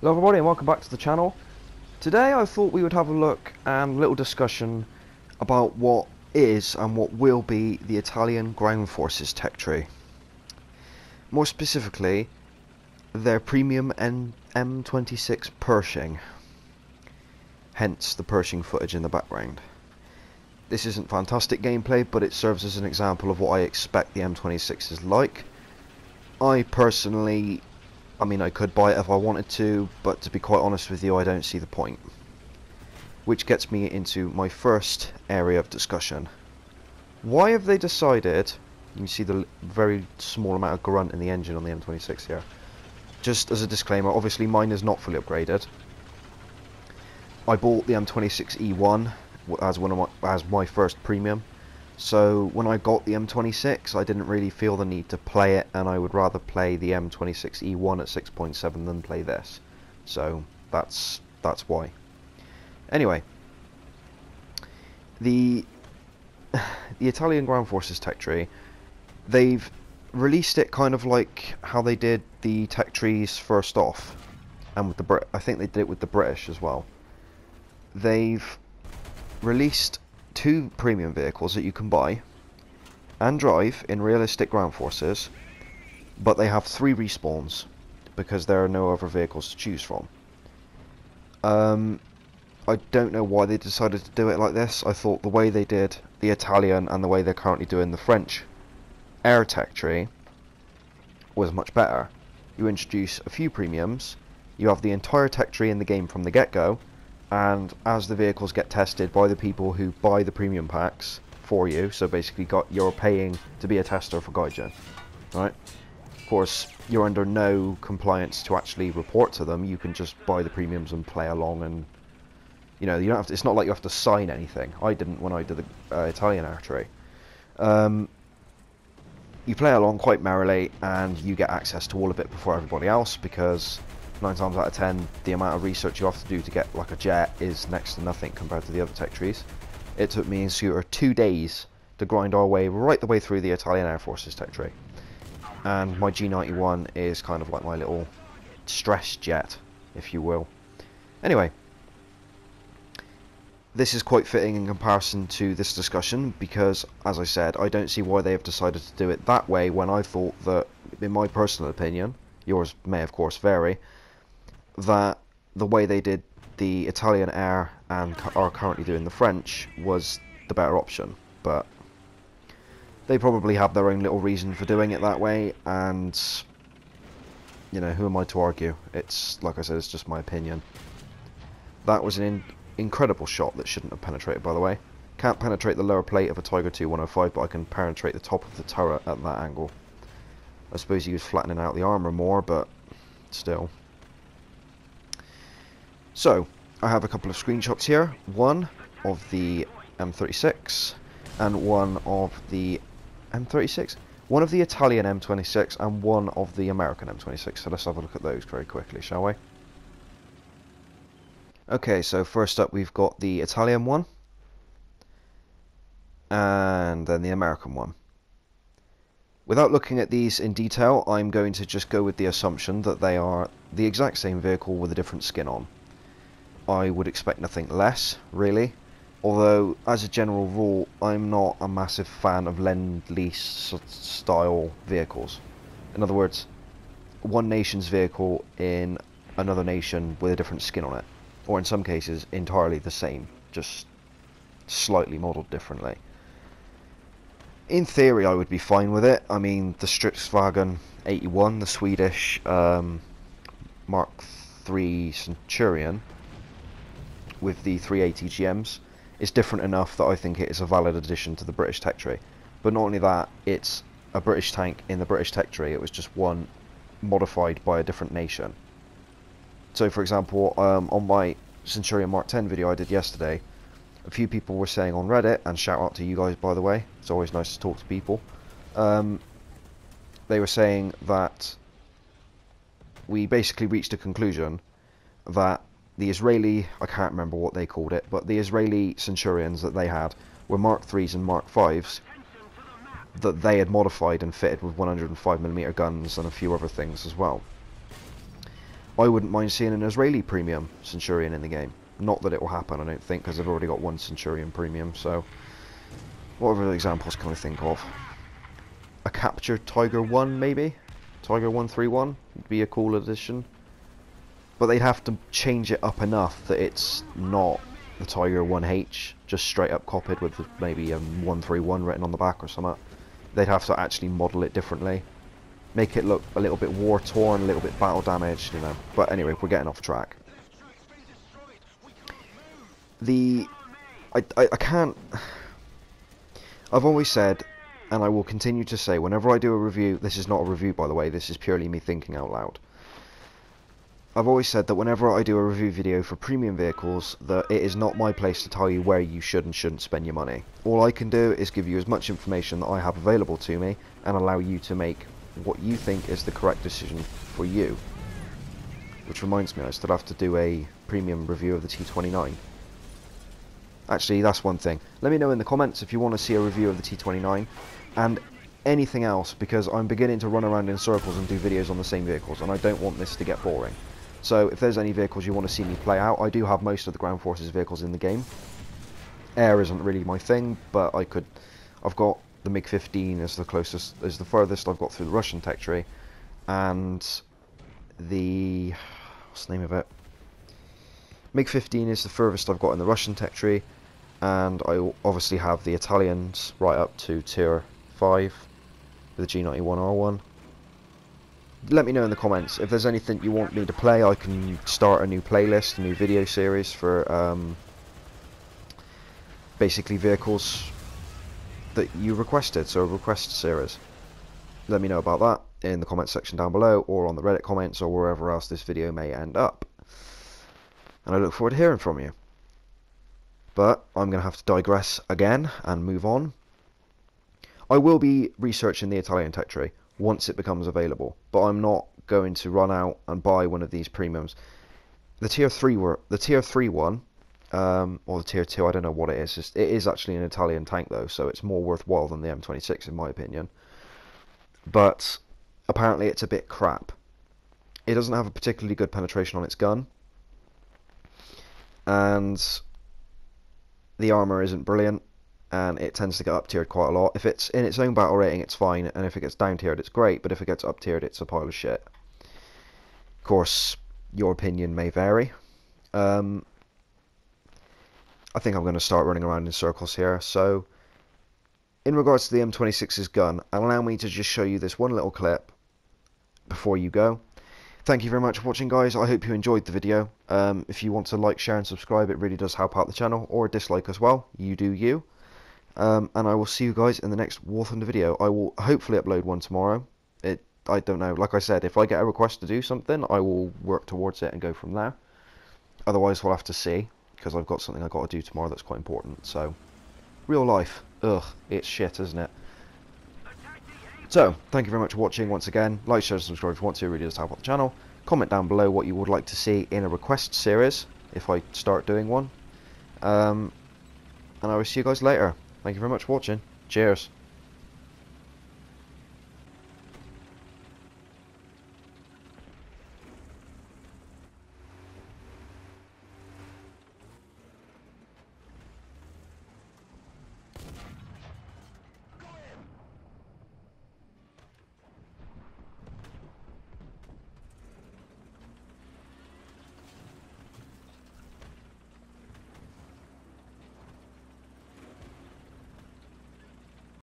Hello everybody and welcome back to the channel. Today I thought we would have a look and a little discussion about what is and what will be the Italian Ground Forces tech tree. More specifically, their premium M26 Pershing, hence the Pershing footage in the background. This isn't fantastic gameplay, but it serves as an example of what I expect the M26 is like. I personally, I could buy it if I wanted to, but to be quite honest with you, I don't see the point. Which gets me into my first area of discussion. Why have they decided, you can see the very small amount of grunt in the engine on the M26 here. Just as a disclaimer, obviously mine is not fully upgraded. I bought the M26E1 as my first premium. So when I got the M26, I didn't really feel the need to play it, and I would rather play the M26E1 at 6.7 than play this. So that's why. Anyway, the Italian Ground Forces tech tree, they've released it kind of like how they did the tech trees first off, and with the I think they did it with the British as well. They've released 2 premium vehicles that you can buy and drive in realistic ground forces, but they have 3 respawns because there are no other vehicles to choose from. I don't know why they decided to do it like this. I thought the way they did the Italian and the way they're currently doing the French air tech tree was much better. You introduce a few premiums, you have the entire tech tree in the game from the get-go, and as the vehicles get tested by the people who buy the premium packs for you, so basically you're paying to be a tester for Gaijin, right? Of course, you're under no compliance to actually report to them. You can just buy the premiums and play along, and you don't have to, it's not like you have to sign anything. I didn't when I did the Italian air tree. You play along quite merrily, and you get access to all of it before everybody else, because 9 times out of 10, the amount of research you have to do to get like a jet is next to nothing compared to the other tech trees. It took me and Schooter 2 days to grind our way right the way through the Italian Air Forces tech tree. And my G91 is kind of like my little stress jet, if you will. Anyway, this is quite fitting in comparison to this discussion because, as I said, I don't see why they have decided to do it that way when I thought that, in my personal opinion, yours may of course vary, that the way they did the Italian air and are currently doing the French was the better option, but they probably have their own little reason for doing it that way, and you know, who am I to argue? It's, like I said, it's just my opinion. That was an incredible shot that shouldn't have penetrated, by the way. Can't penetrate the lower plate of a Tiger II 105, but I can penetrate the top of the turret at that angle. I suppose he was flattening out the armour more, but still. So, I have a couple of screenshots here. One of the M36 and one of the M36. One of the Italian M26 and one of the American M26. So let's have a look at those very quickly, shall we? Okay, so first up we've got the Italian one and then the American one. Without looking at these in detail, I'm going to just go with the assumption that they are the exact same vehicle with a different skin on. I would expect nothing less, really. Although, as a general rule, I'm not a massive fan of Lend-Lease style vehicles. In other words, one nation's vehicle in another nation with a different skin on it. Or in some cases, entirely the same, just slightly modelled differently. In theory, I would be fine with it. I mean, the Stridsvagen 81, the Swedish Mark III Centurion, with the 380 GMs, is different enough that I think it is a valid addition to the British tech tree. But not only that, it's a British tank in the British tech tree. It was just one modified by a different nation. So, for example, on my Centurion Mark 10 video I did yesterday, a few people were saying on Reddit, and shout out to you guys, by the way, it's always nice to talk to people, they were saying that we basically reached a conclusion that the Israeli, I can't remember what they called it, but the Israeli Centurions that they had were Mark 3s and Mark 5s that they had modified and fitted with 105mm guns and a few other things as well. I wouldn't mind seeing an Israeli premium Centurion in the game. Not that it will happen, I don't think, because I've already got one Centurion premium, so... What other examples can I think of? A captured Tiger 1, maybe? Tiger 131 would be a cool addition. But they'd have to change it up enough that it's not the Tiger 1H, just straight up copied with maybe a 131 written on the back or something. They'd have to actually model it differently. Make it look a little bit war-torn, a little bit battle-damaged, you know. But anyway, we're getting off track. I can't... I've always said, and I will continue to say, whenever I do a review, this is not a review by the way, this is purely me thinking out loud. I've always said that whenever I do a review video for premium vehicles, that it is not my place to tell you where you should and shouldn't spend your money. All I can do is give you as much information that I have available to me, and allow you to make what you think is the correct decision for you. Which reminds me, I still have to do a premium review of the T29. Actually, that's one thing. Let me know in the comments if you want to see a review of the T29 and anything else, because I'm beginning to run around in circles and do videos on the same vehicles, and I don't want this to get boring. So if there's any vehicles you want to see me play out, I do have most of the ground forces vehicles in the game. Air isn't really my thing, but I've got the MiG-15 as the furthest I've got through the Russian tech tree, and the... what's the name of it? MiG-15 is the furthest I've got in the Russian tech tree, and I obviously have the Italians right up to tier 5 with the G91R1. Let me know in the comments if there's anything you want me to play. I can start a new playlist, a new video series for basically vehicles that you requested, so a request series. Let me know about that in the comment section down below, or on the Reddit comments, or wherever else this video may end up. And I look forward to hearing from you. But I'm going to have to digress again and move on. I will be researching the Italian tech tree once it becomes available, but I'm not going to run out and buy one of these premiums. The tier 3 one, or the tier 2, I don't know what it is. It is actually an Italian tank though, so it's more worthwhile than the M26 in my opinion. But apparently it's a bit crap. It doesn't have a particularly good penetration on its gun, and the armor isn't brilliant, and it tends to get up tiered quite a lot. If it's in its own battle rating, it's fine, and if it gets down tiered, it's great, but if it gets up tiered, it's a pile of shit. Of course, your opinion may vary. I think I'm going to start running around in circles here. So, in regards to the M26's gun, allow me to just show you this one little clip before you go. Thank you very much for watching, guys. I hope you enjoyed the video. If you want to like, share and subscribe, it really does help out the channel, or dislike as well. You do you. And I will see you guys in the next War Thunder video. I will hopefully upload one tomorrow. I don't know. Like I said, if I get a request to do something, I will work towards it and go from there. Otherwise, we'll have to see, because I've got something I've got to do tomorrow that's quite important. So, real life. Ugh, it's shit, isn't it? So, thank you very much for watching once again. Like, share, and subscribe if you want to. It really does help out the channel. Comment down below what you would like to see in a request series, if I start doing one. And I will see you guys later. Thank you very much for watching. Cheers.